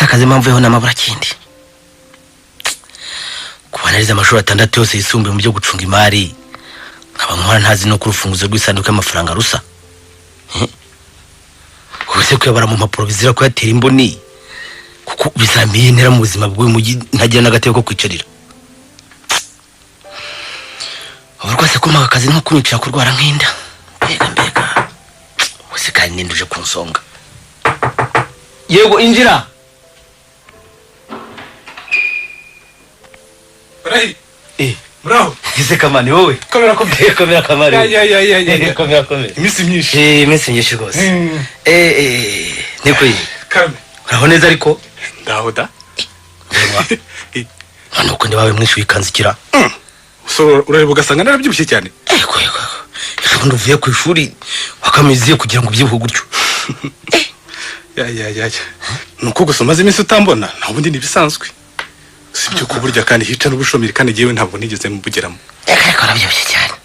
akazi mpamvuyeho n'amabura kindi kubanariza amashuri atandatu yose yisumbuye mu byo gucunga imari nkaba nkora ntazi no kurufunguzo rw'isanduku y'amafaranga rusa ubuse kuyabara mu mpapuro bizira ko yatera imboni kuko bizamiye intera mu buzima bw'uyu mujyi ntagira n'agateko ko kwicarira ubu rwose ko mpaka akazi nko kunyicira kurwara nk'inda mbega ubuse kandi ninduje ku nsonga yego injira Barahi bravo ise kamani wowe kamera kamari ya komera imisi myinshi imisi myinshi rwose niko yi kame uraho neza ariko ndahoda none uko ndi wawe mwinshi wikanzikira so urareba ugasanga narabyibushye cyane yego ubundi uvuye ku ishuri wakamiziye kugira ngo ubyibuhe gutyo ya nuko gusa umaze iminsi utambona nta bundi nibisanzwe sibyo kuburya kandi hica n'ubushomeri kandi jewe ntabwo nigeze mubugeramo ariko arabyibushye cyane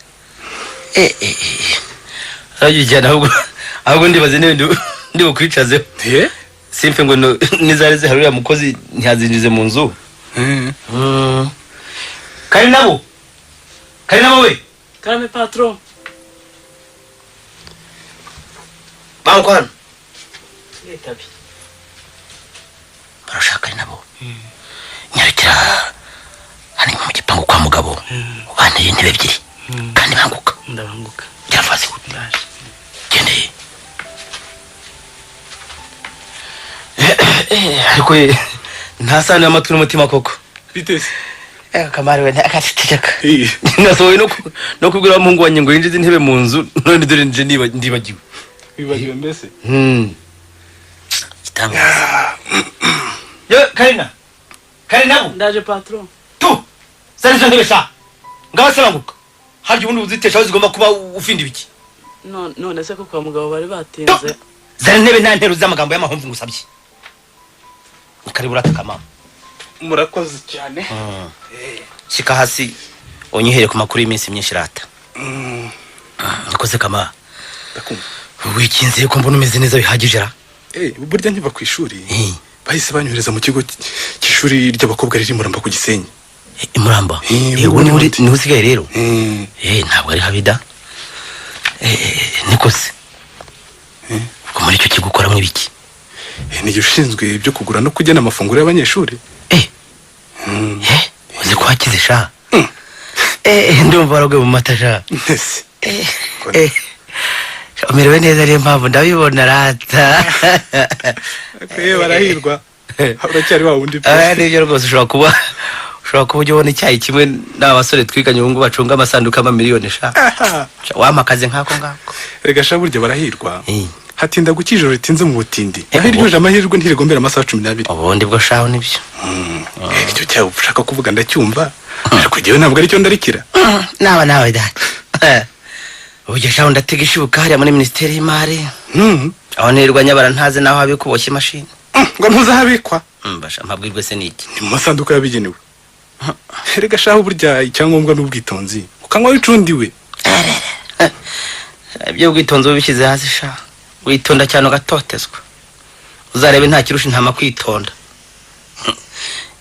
arabyibushye ahubwo ndibaze ndi bukwicazeho simfe ngo nizare ziharurira mukozi ntiyazinjize mu nzu kari nabo we Karame patron. Bangwana. Yetabi. Barashaka ari nabo. Nyarukira hani mu gipangu kwa mugabo. Ubanteye intebe ebyiri. Kandi banguka. Ndabanguka. Cyafase ndaje. Gende. Ariko ntasana amatwi n'umutima koko. Bitese. Kamari we akatiteka. Nasohoye no kugura mungu wanye ngo yinjize intebe mu nzu none dore nje ndibagiwe. Wibagiwe mbese? Kitangaza. Yo Karina nabo Ndaje patron. Tu. Sarizo ntibesha. Ngabasebanguka. Haryo ubundi uzitesha zigomba kuba ufindi biki. None se ko kwa mugabo bari batinze. Zari ntebe nta ntero z'amagambo y'amahomvu ngusabye. Ukaribura takama. Murakoze cyane. Shika hasi onyihere ku makuru y'iminsi myinshi rata. Nikoze kama. Ndakumva. Wikinze ko mbona umeze neza bihagije ra. Burya nkiva ku ishuri. Bahise banyohereza mu kigo cy'ishuri ry'abakobwa riri Muramba ku Gisenyi. Muramba. Ubu ni usigaye rero. Ntabwo ari habida. Nikose. Ko muri cyo kigukora mu biki? Ni ushinzwe ibyo kugura no kugena amafunguro y'abanyeshuri. Uzi ko hakize sha. Ndumva arogwe mu matasha. Nese. Umerewe neza rero mpamvu ndabibona rata. Barahirwa. Uracyari wa wundi. Nibyo rwose ushobora kuba ujya ubona icyayi kimwe n'abasore twiganye ubu ngubu bacunga amasanduku y'amamiliyoni sha. Wamakaze nkako ngako. Rega sha burya barahirwa. Hatinda gukijoro ritinze mu butindi. Ahiryoje amahirwe ntirigombera amasaha 12. Ubundi bwo shaho nibyo. Icyo cyawe ushaka kuvuga ndacyumva. Ariko jewe ntabwo ari cyo ndarikira. Nawe data. Uje shaho ndatega ishuka hariya muri ministeri y'imari. Aho nirwa nyabara ntaze naho abikuboshye mashini. Ngo ntuza habikwa. Mbasha mpabwirwe se niki. Ni mu masanduku yabigenewe. Rega shaho burya icyangombwa n'ubwitonzi. Ukanywa wicundiwe. Ibyo ubwitonzi ubishyize hasi sha. Witonda cyane ugatotezwa. Uzarebe nta kirusha intama kwitonda.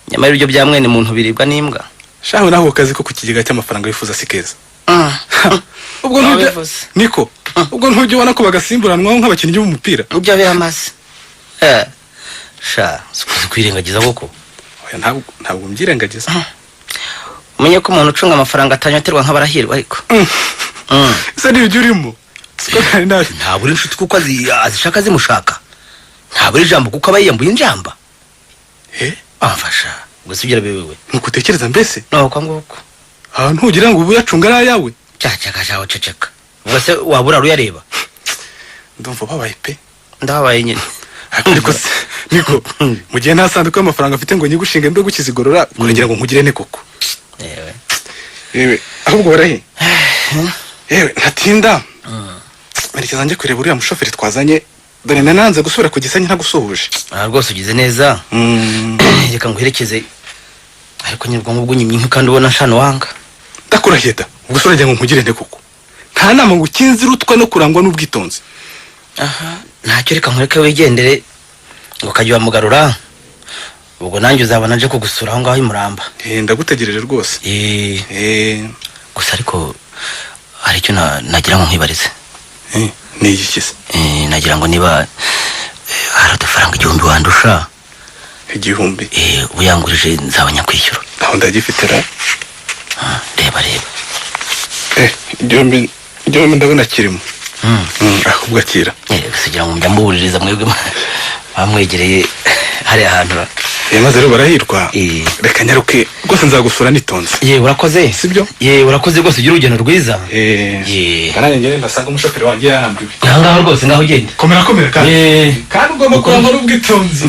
Nyamara ibyo bya mwene muntu biribwa n'imbwa. Shaho naho kazi ko ku kigega cy'amafaranga wifuza sikeza. Ubwo niko. Ubwo ntujye ubona ko bagasimburanwa nk'abakinnyi b'umupira. Ujya biramaze. Sha, sukuzi kwirengagiza koko. Oya ntabwo mbyirengagiza. Umenye ko umuntu ucunga amafaranga atanyoterwa nk'abarahirwa ariko. Se ni urimo. Sikokari nawe. Ntabwo uri inshuti kuko azishaka zimushaka. Ntabwo uri jambo kuko abayiyambuye injamba. Amfasha. Gusugira bewewe. Nukutekereza mbese? Nuko nguko. Ahantu ugira ngo ubu yacunga ari ayawe. Cyacaka jaho ceceka. Ubwo se wabura ruyareba. Ndumva babaye pe. Ndabaye nyine. Ariko niko mu gihe nta sanduku y'amafaranga afite ngo nyigushinge mbe gukizigorora urengera ngo nkugire ne koko. Ahubwo barahe. Ntatinda. Merekeza nje kureba uriya mushoferi twazanye. Dore nananze gusubira ku Gisenyi ntagusuhuje. Rwose ugize neza. Reka nguherekeze. Ariko nyirwa mu bw'unyimye kandi ubona nshano wanga. Ndakurahiyeta. Gusura njye ngo nkugire ne koko. Nta nama ngo kinzi rutwa no kurangwa n'ubwitonzi. Ntacyo reka nkureke wigendere ngo kajya mugarura. ubwo nanjye uzabona nje kugusura aho ngaho i Muramba. Ndagutegereje rwose. Gusa ariko hari icyo nagira ngo nkwibarize. Ni iki se? Nagira ngo niba hari udufaranga 1000 wandusha. 1000? Uyangurije nzabanya kwishyura. Aho ndagifite ra. Reba. 1000 ndabona kirimo. Ahubwo akira. Kugira ngo mbyambuririza mwebwe bamwegereye hari ahantu. Maze rero barahirwa. Reka nyaruke rwose nzagusura nitonze. Urakoze. Sibyo? Urakoze rwose ugira urugendo rwiza. Kananye ngere ndasanga umushoferi wanjye yarambiwe. Ngaho rwose ngaho ugende. Komera kandi. Kandi ugomba kuba muri ubwitonzi.